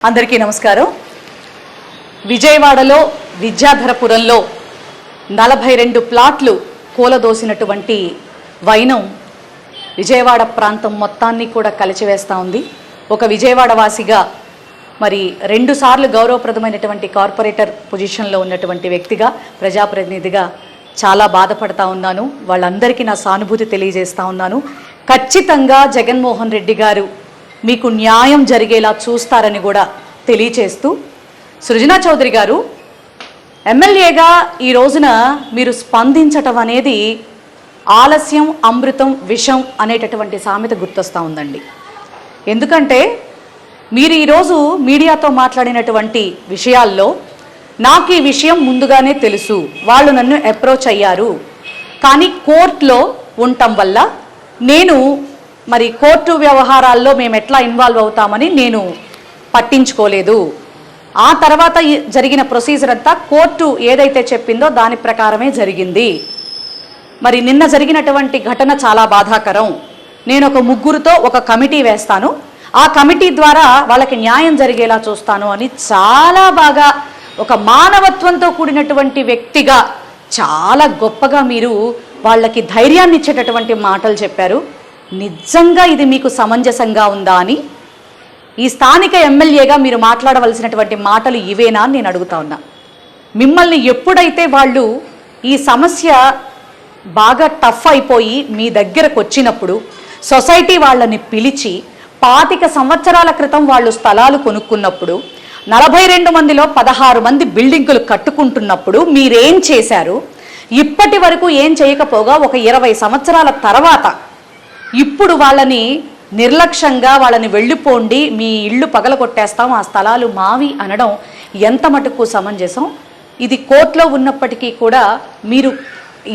అందరికీ నమస్కారం. విజయవాడలో విద్యాధరపురంలో 42 ప్లాట్లు కూలదోసినటువంటి వైనం విజయవాడ ప్రాంతం మొత్తాన్ని కూడా కలిచివేస్తూ ఉంది. ఒక విజయవాడ వాసిగా మరి 2 సార్లు గౌరవప్రదమైనటువంటి కార్పొరేటర్ పొజిషన్లో ఉన్నటువంటి వ్యక్తిగా ప్రజాప్రతినిధిగా చాలా బాధపడతా ఉన్నాను. వాళ్ళందరికీ నా సానుభూతి తెలియజేస్తూ ఉన్నాను. ఖచ్చితంగా జగన్మోహన్ రెడ్డి గారు మీకు న్యాయం జరిగేలా చూస్తారని కూడా తెలియచేస్తూ, సృజనా చౌదరి గారు ఎమ్మెల్యేగా ఈ రోజున మీరు స్పందించటం అనేది ఆలస్యం అమృతం విషం అనేటటువంటి సామెత గుర్తొస్తూ ఉందండి. ఎందుకంటే మీరు ఈరోజు మీడియాతో మాట్లాడినటువంటి విషయాల్లో నాకు ఈ విషయం ముందుగానే తెలుసు, వాళ్ళు నన్ను అప్రోచ్ అయ్యారు, కానీ కోర్టులో ఉండటం వల్ల నేను మరి కోర్టు వ్యవహారాల్లో మేము ఎట్లా ఇన్వాల్వ్ అవుతామని నేను పట్టించుకోలేదు. ఆ తర్వాత జరిగిన ప్రొసీజర్ అంతా కోర్టు ఏదైతే చెప్పిందో దాని ప్రకారమే జరిగింది. మరి నిన్న జరిగినటువంటి ఘటన చాలా బాధాకరం. నేను ఒక ముగ్గురుతో ఒక కమిటీ వేస్తాను, ఆ కమిటీ ద్వారా వాళ్ళకి న్యాయం జరిగేలా చూస్తాను అని చాలా బాగా ఒక మానవత్వంతో కూడినటువంటి వ్యక్తిగా చాలా గొప్పగా మీరు వాళ్ళకి ధైర్యాన్ని ఇచ్చేటటువంటి మాటలు చెప్పారు. నిజంగా ఇది మీకు సమంజసంగా ఉందా అని ఈ స్థానిక ఎమ్మెల్యేగా మీరు మాట్లాడవలసినటువంటి మాటలు ఇవేనా అని నేను అడుగుతా ఉన్నా. మిమ్మల్ని ఎప్పుడైతే వాళ్ళు ఈ సమస్య బాగా టఫ్ అయిపోయి మీ దగ్గరకు వచ్చినప్పుడు సొసైటీ వాళ్ళని పిలిచి 25 సంవత్సరాల క్రితం వాళ్ళు స్థలాలు కొనుక్కున్నప్పుడు 42 మందిలో 16 మంది బిల్డింగులు కట్టుకుంటున్నప్పుడు మీరేం చేశారు? ఇప్పటి వరకు ఏం చేయకపోగా ఒక 20 సంవత్సరాల తర్వాత ఇప్పుడు వాళ్ళని నిర్లక్ష్యంగా వాళ్ళని వెళ్ళిపోండి, మీ ఇళ్ళు పగలగొట్టేస్తాం, ఆ స్థలాలు మావి అనడం ఎంత మటుకు సమంజసం? ఇది కోర్టులో ఉన్నప్పటికీ కూడా మీరు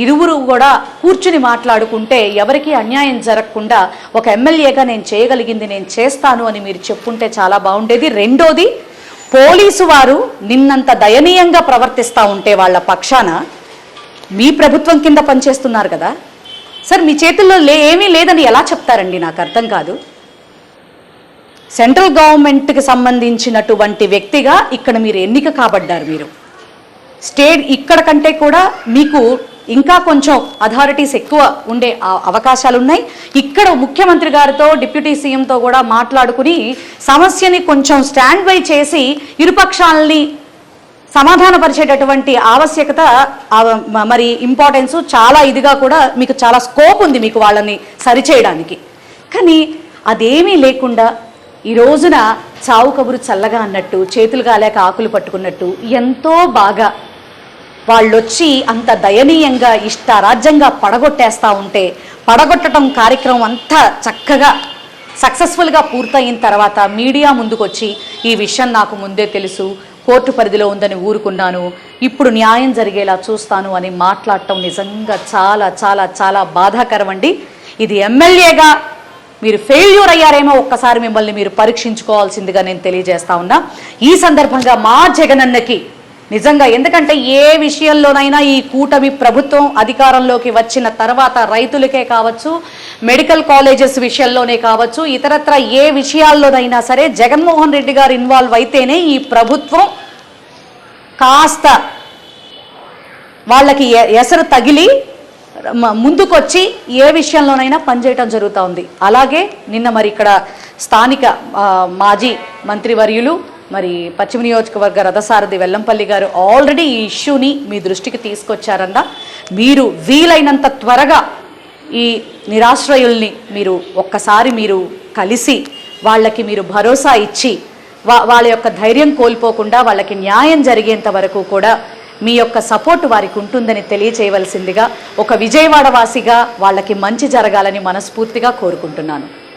ఇరువురు కూడా కూర్చుని మాట్లాడుకుంటే ఎవరికి అన్యాయం జరగకుండా ఒక ఎమ్మెల్యేగా నేను చేయగలిగింది నేను చేస్తాను అని మీరు చెప్పుంటే చాలా బాగుండేది. రెండోది, పోలీసు వారు నిన్నంత దయనీయంగా ప్రవర్తిస్తూ ఉంటే వాళ్ళ పక్షాన మీ ప్రభుత్వం కింద పనిచేస్తున్నారు కదా సార్, మీ చేతుల్లో ఏమీ లేదని ఎలా చెప్తారండి? నాకు అర్థం కాదు. సెంట్రల్ గవర్నమెంట్కి సంబంధించినటువంటి వ్యక్తిగా ఇక్కడ మీరు ఎన్నిక కాబడ్డారు. మీరు స్టేట్ ఇక్కడ కంటే కూడా మీకు ఇంకా కొంచెం అథారిటీస్ ఎక్కువ ఉండే అవకాశాలు ఉన్నాయి. ఇక్కడ ముఖ్యమంత్రి గారితో డిప్యూటీ సీఎంతో కూడా మాట్లాడుకుని సమస్యని కొంచెం స్టాండ్ బై చేసి ఇరుపక్షాలని సమాధానపరిచేటటువంటి ఆవశ్యకత మరి ఇంపార్టెన్స్ చాలా ఇదిగా కూడా మీకు చాలా స్కోప్ ఉంది మీకు వాళ్ళని సరిచేయడానికి. కానీ అదేమీ లేకుండా ఈ రోజున చావు కబురు చల్లగా అన్నట్టు చేతులు కాలేక ఆకులు పట్టుకున్నట్టు ఎంతో బాగా వాళ్ళొచ్చి అంత దయనీయంగా ఇష్టారాజ్యంగా పడగొట్టేస్తూ ఉంటే పడగొట్టడం కార్యక్రమం అంతా చక్కగా సక్సెస్ఫుల్గా పూర్తయిన తర్వాత మీడియా ముందుకొచ్చి ఈ విషయం నాకు ముందే తెలుసు, కోర్టు పరిధిలో ఉందని ఊరుకున్నాను, ఇప్పుడు న్యాయం జరిగేలా చూస్తాను అని మాట్లాడటం నిజంగా చాలా చాలా చాలా బాధాకరం అండి. ఇది ఎమ్మెల్యేగా మీరు ఫెయిల్యూర్ అయ్యారేమో ఒక్కసారి మిమ్మల్ని మీరు పరీక్షించుకోవాల్సిందిగా నేను తెలియజేస్తా ఉన్నా. ఈ సందర్భంగా మా జగనన్నకి నిజంగా, ఎందుకంటే ఏ విషయంలోనైనా ఈ కూటమి ప్రభుత్వం అధికారంలోకి వచ్చిన తర్వాత రైతులకే కావచ్చు, మెడికల్ కాలేజెస్ విషయంలోనే కావచ్చు, ఇతరత్ర ఏ విషయాల్లోనైనా సరే జగన్మోహన్ రెడ్డి గారు ఇన్వాల్వ్ అయితేనే ఈ ప్రభుత్వం కాస్త వాళ్ళకి ఎసరు తగిలి ముందుకొచ్చి ఏ విషయంలోనైనా పనిచేయటం జరుగుతూ ఉంది. అలాగే నిన్న మరి ఇక్కడ స్థానిక మాజీ మంత్రివర్యులు మరి పశ్చిమ నియోజకవర్గ రథసారథి వెల్లంపల్లి గారు ఆల్రెడీ ఈ ఇష్యూని మీ దృష్టికి తీసుకొచ్చారన్న. మీరు వీలైనంత త్వరగా ఈ నిరాశ్రయుల్ని మీరు ఒక్కసారి మీరు కలిసి వాళ్ళకి మీరు భరోసా ఇచ్చి వాళ్ళ యొక్క ధైర్యం కోల్పోకుండా వాళ్ళకి న్యాయం జరిగేంత వరకు కూడా మీ యొక్క సపోర్ట్ వారికి ఉంటుందని తెలియచేయవలసిందిగా ఒక విజయవాడ వాసిగా వాళ్ళకి మంచి జరగాలని మనస్ఫూర్తిగా కోరుకుంటున్నాను.